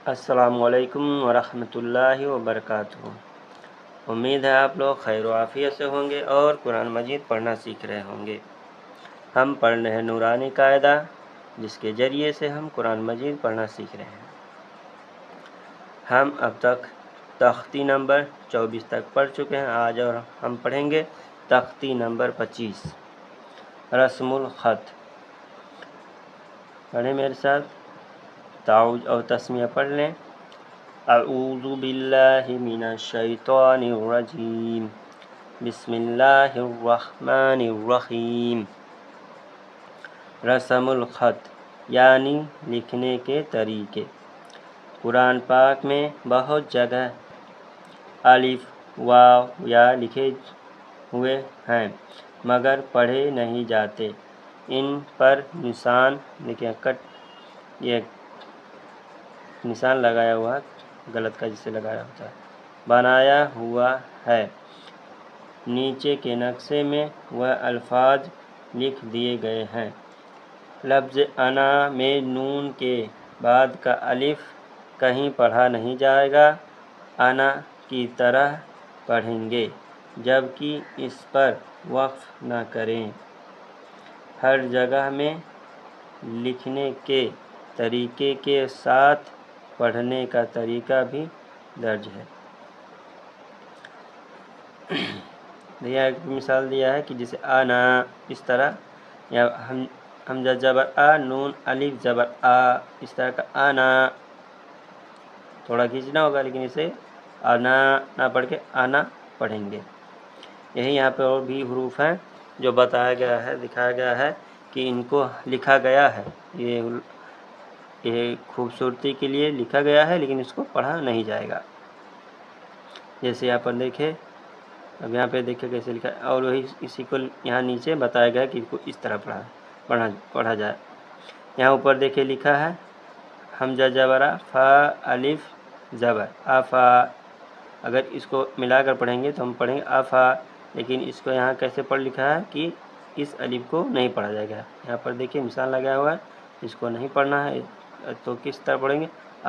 السلام علیکم ورحمۃ اللہ وبرکاتہ۔ امید ہے آپ لوگ خیر و عافیت سے ہوں گے اور قرآن مجید پڑھنا سیکھ رہے ہوں گے۔ ہم پڑھ رہے ہیں نورانی قاعدہ، جس کے ذریعے سے ہم قرآن مجید پڑھنا سیکھ رہے ہیں۔ ہم اب تک تختی نمبر 24 تک پڑھ چکے ہیں۔ آج اور ہم پڑھیں گے تختی نمبر 25، رسم الخط۔ پڑھیں میرے ساتھ، تعوذ اور تسمیہ پڑھ لیں۔ اعوذ باللہ من الشیطان الرجیم، بسم اللہ الرحمن الرحیم۔ رسم الخط یعنی لکھنے کے طریقے۔ قرآن پاک میں بہت جگہ الف واو یا لکھے ہوئے ہیں مگر پڑھے نہیں جاتے۔ ان پر نشان یہ نشان لگایا ہوا غلط کا جسے لگایا ہوتا ہے بنایا ہوا ہے۔ نیچے کے نقشے میں وہ الفاظ لکھ دیے گئے ہیں۔ لفظ انا میں نون کے بعد کا الف کہیں پڑھا نہیں جائے گا، انا کی طرح پڑھیں گے، جبکہ اس پر وقف نہ کریں۔ ہر جگہ میں لکھنے کے طریقے کے ساتھ پڑھنے کا طریقہ بھی درج ہے۔ ایک مثال دیا ہے کہ جیسے انا اس طرح، یا حمزہ زبر آ نون الف زبر آ، اس طرح کا انا تھوڑا کھینچنا ہوگا، لیکن اسے انا نہ پڑھ کے انا پڑھیں گے۔ یہی یہاں پہ اور بھی حروف ہیں جو بتایا گیا ہے، دکھایا گیا ہے کہ ان کو لکھا گیا ہے۔ یہ خوبصورتی کے لیے لکھا گیا ہے، لیکن اس کو پڑھا نہیں جائے گا۔ جیسے یہاں پر دیکھیں، اب یہاں پہ دیکھیں کیسے لکھا ہے، اور وہی اسی کو یہاں نیچے بتایا گیا کہ اس کو اس طرح پڑھا جائے۔ یہاں اوپر دیکھیں لکھا ہے حمزہ زبر فا الف زبر آفا۔ اگر اس کو ملا کر پڑھیں گے تو ہم پڑھیں گے آفا، لیکن اس کو یہاں کیسے پڑھ لکھا ہے کہ اس الف کو نہیں پڑھا جائے گا۔ یہاں پر دیکھیں مثال لگایا ہوا ہے، اس کو نہیں پڑھنا ہے تو کس طرح پڑھیں گے؟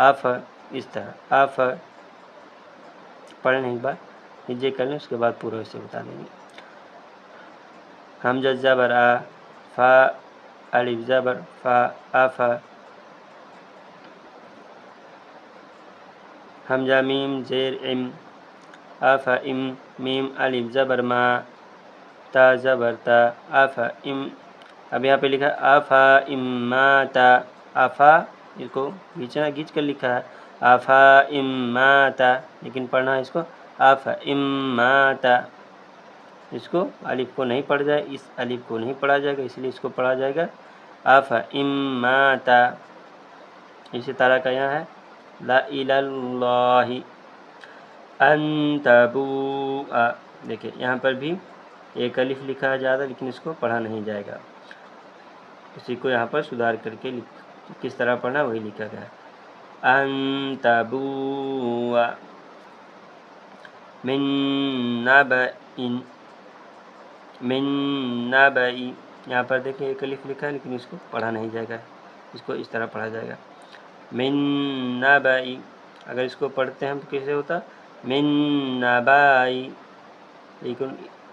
آف، اس طرح آف پڑھیں۔ ایک بار ہجے کر لیں، اس کے بعد پورا اسے بتا دیں گے۔ حمزہ زبر آ فا الف زبر فا آفا۔ حمزہ میم زیر ام آفا ام، میم الف زبر ما تا زبر تا آفا ام۔ اب یہاں پہ لکھا ہے آفا ام ما تا، آفا اس کو گھینچ کر لکھا ہے آفا ام ما تا، لیکن پڑھنا ہے اس کو آفا ام ما تا۔ اس کو الف کو نہیں پڑھ جائے، اس الف کو نہیں پڑھا جائے گا، اس لیے اس کو پڑھا جائے گا آفا ام ما تا۔ اسی طرح کا یہاں ہے لا الہ اللہ ان تبوء۔ دیکھیں یہاں پر بھی ایک الف لکھا ہے زیادہ، لیکن اس کو پڑھا نہیں جائے گا۔ اسی کو یہاں پر سدھار کر کے کس طرح پڑھنا وہی لکھا گیا ہے۔ ان تبوء من نبأ، من نبأ، یہاں پر دیکھیں ایک الف لکھا ہے، لیکن اس کو پڑھا نہیں جائے گا، اس کو اس طرح پڑھا جائے گا من نبأ۔ اگر اس کو پڑھتے ہیں تو کیسے ہوتا من نبأ، لیکن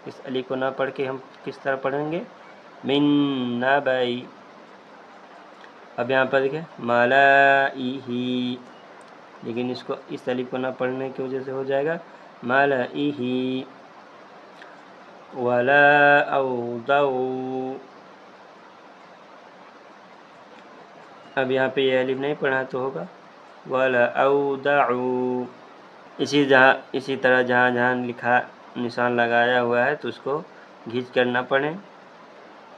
اس الف کو نہ پڑھ کے ہم کس طرح پڑھیں گے من نبأ۔ اب یہاں پر دیکھیں ملائہ، لیکن اس کو اس الف کو نہ پڑھنے کی وجہ سے ہو جائے گا ملائہ۔ ولا اوضع، اب یہاں پہ یہ الف نہیں پڑھا تو ہوگا ولا اوضع۔ اسی طرح جہاں جہاں لکھا نشان لگایا ہوا ہے تو اس کو گھینچ کر نہ پڑھیں،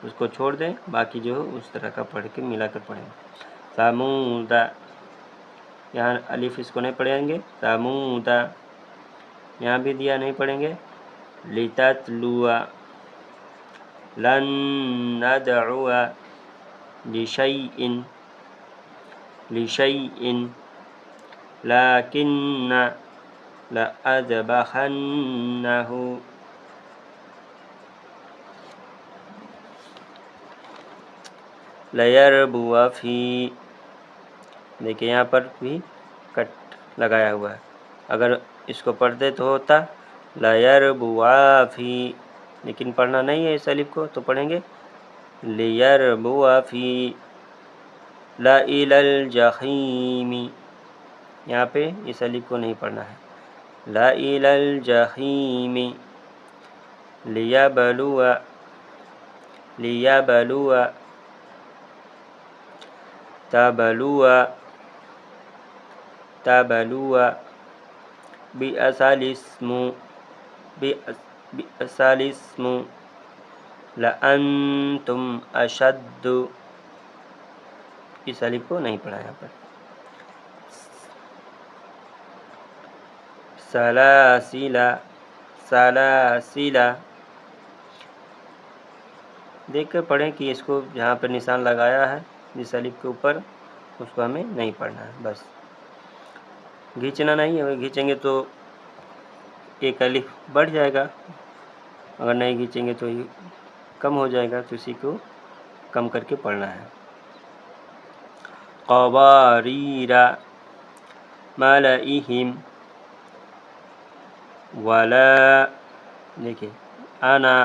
اس کو چھوڑ دیں، باقی جو اس طرح کا پڑھ کے ملا کر پڑھیں۔ ثمود، یہاں الف اس کو نہیں پڑھیں گے ثمود، یہاں بھی دیا نہیں پڑھیں گے لتتلو، لن ندعو لشیء، لشیء، لكن لأذبحنه، لیربو فی۔ دیکھیں یہاں پر بھی کٹ لگایا ہوا ہے. اگر اس کو پڑھتے تو ہوتا لیربوا فی، لیکن پڑھنا نہیں ہے اس الف کو، تو پڑھیں گے لیربوا فی لإلی الجحیم. یہاں پہ اس الف کو نہیں پڑھنا ہے. لإلی الجحیم لیبلوا تبلوا بئس الاسم لأنتم اشد. اس الف کو نہیں پڑھا یہاں پر. سلاسل دیکھ کر پڑھیں کہ اس کو جہاں پہ نشان لگایا ہے جس الف کے اوپر اس کو ہمیں نہیں پڑھنا ہے. بس کھینچنا نہیں ہے، کھینچیں گے تو ایک الف بڑھ جائے گا، اگر نہیں کھینچیں گے تو یہ کم ہو جائے گا، تو اسی کو کم کر کے پڑھنا ہے. قواریر ملئہم ولا، دیکھیں انا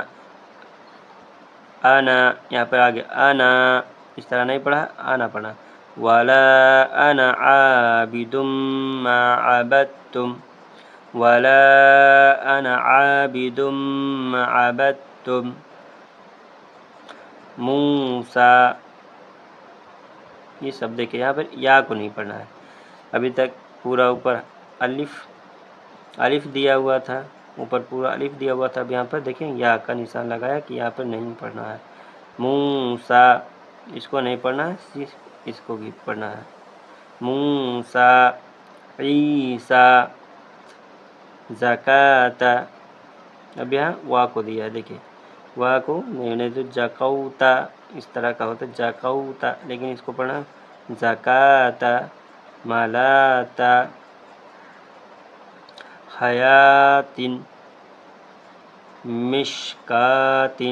یہاں پر آگے انا اس طرح نہیں پڑھا، انا پڑھا. ولا انا عابد ما عبدتم ولا انا عابد ما عبدتم. موسیٰ، یہ سب دیکھیں یہاں پر یا کو نہیں پڑھنا ہے. ابھی تک پورا اوپر الف دیا ہوا تھا، اوپر پورا الف دیا ہوا تھا. اب یہاں پر دیکھیں یا کا نشان لگایا کہ یہاں پر نہیں پڑھنا ہے. موسیٰ اس کو نہیں پڑھنا ہے، صرف اس کو بھی پڑھنا ہے. موسیٰ عیسیٰ زکاۃ. اب یہاں وا کو دیا ہے، دیکھیں وا کو نہیں تو جکوتا اس طرح کا ہوتا ہے جکوتا، لیکن اس کو پڑھنا زکاۃ. ملات حیات مشکات.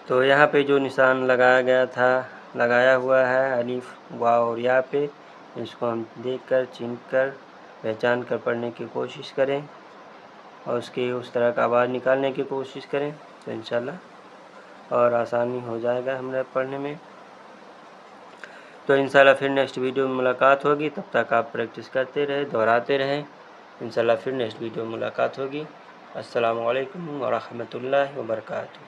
تو یہاں پہ جو نشان لگایا ہوا ہے الف واو اور یا پہ، اس کو ہم دیکھ کر چن کر پہچان کر پڑھنے کی کوشش کریں اور اس طرح کا آواز نکالنے کی کوشش کریں، تو انشاءاللہ اور آسانی ہو جائے گا ہمارے پڑھنے میں. تو انشاءاللہ پھر نیکسٹ ویڈیو میں ملاقات ہوگی. تب تک آپ پریکٹس کرتے رہے، دہراتے رہیں. انشاءاللہ پھر نیکسٹ ویڈیو میں ملاقات ہوگی. السلام علیکم ورحمۃ اللہ وبرکاتہ.